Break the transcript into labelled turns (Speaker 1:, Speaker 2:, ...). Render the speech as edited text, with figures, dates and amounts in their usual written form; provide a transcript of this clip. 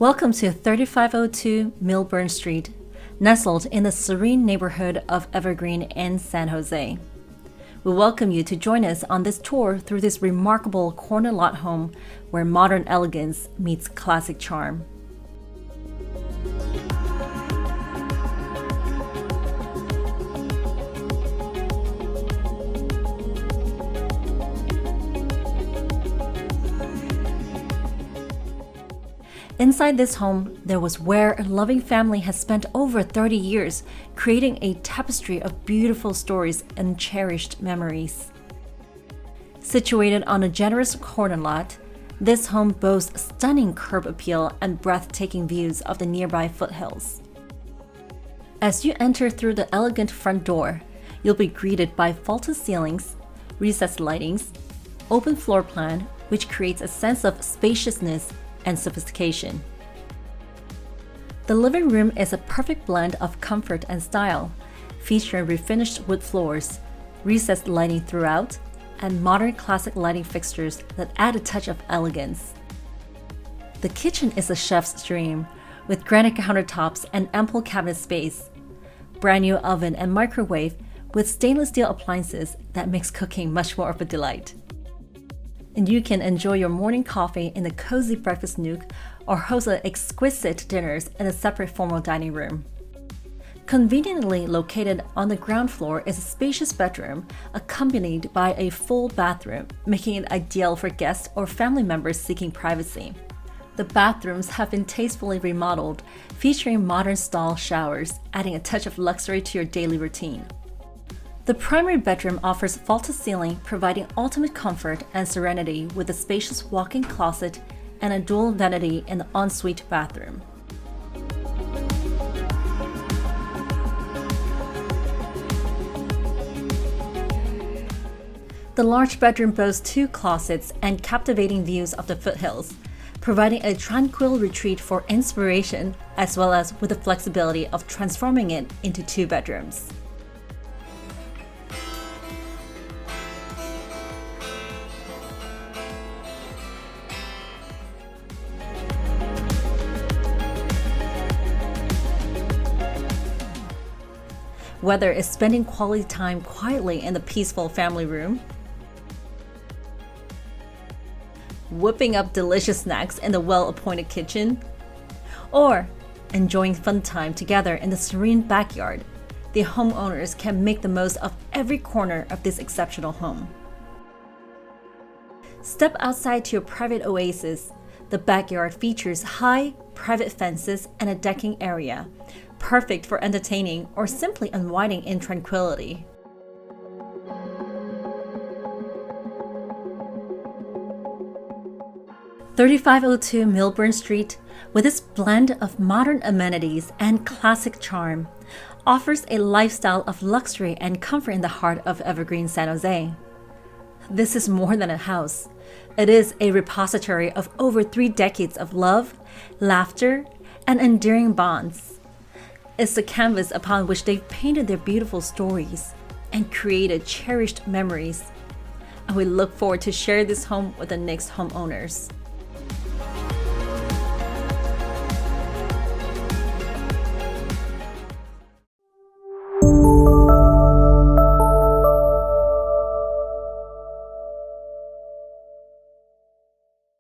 Speaker 1: Welcome to 3502 Milburn Street, nestled in the serene neighborhood of Evergreen in San Jose. We welcome you to join us on this tour through this remarkable corner lot home where modern elegance meets classic charm. Inside this home, there was where a loving family has spent over 30 years creating a tapestry of beautiful stories and cherished memories. Situated on a generous corner lot, this home boasts stunning curb appeal and breathtaking views of the nearby foothills. As you enter through the elegant front door, you'll be greeted by vaulted ceilings, recessed lightings, open floor plan, which creates a sense of spaciousness and sophistication. The living room is a perfect blend of comfort and style, featuring refinished wood floors, recessed lighting throughout, and modern classic lighting fixtures that add a touch of elegance. The kitchen is a chef's dream, with granite countertops and ample cabinet space, brand new oven and microwave with stainless steel appliances that makes cooking much more of a delight. And you can enjoy your morning coffee in the cozy breakfast nook or host exquisite dinners in a separate formal dining room. Conveniently located on the ground floor is a spacious bedroom accompanied by a full bathroom, making it ideal for guests or family members seeking privacy. The bathrooms have been tastefully remodeled, featuring modern-style showers, adding a touch of luxury to your daily routine. The primary bedroom offers vaulted ceiling, providing ultimate comfort and serenity with a spacious walk-in closet and a dual vanity in the ensuite bathroom. The large bedroom boasts 2 closets and captivating views of the foothills, providing a tranquil retreat for inspiration, as well as with the flexibility of transforming it into 2 bedrooms. Whether it's spending quality time quietly in the peaceful family room, whipping up delicious snacks in the well-appointed kitchen, or enjoying fun time together in the serene backyard, the homeowners can make the most of every corner of this exceptional home. Step outside to your private oasis. The backyard features high, private fences and a decking area, perfect for entertaining or simply unwinding in tranquility. "3502 Milburn Street, with its blend of modern amenities and classic charm, offers a lifestyle of luxury and comfort in the heart of Evergreen, San Jose. This is more than a house. It is a repository of over 3 decades of love, laughter, and enduring bonds. It's the canvas upon which they've painted their beautiful stories and created cherished memories. And we look forward to share this home with the next homeowners.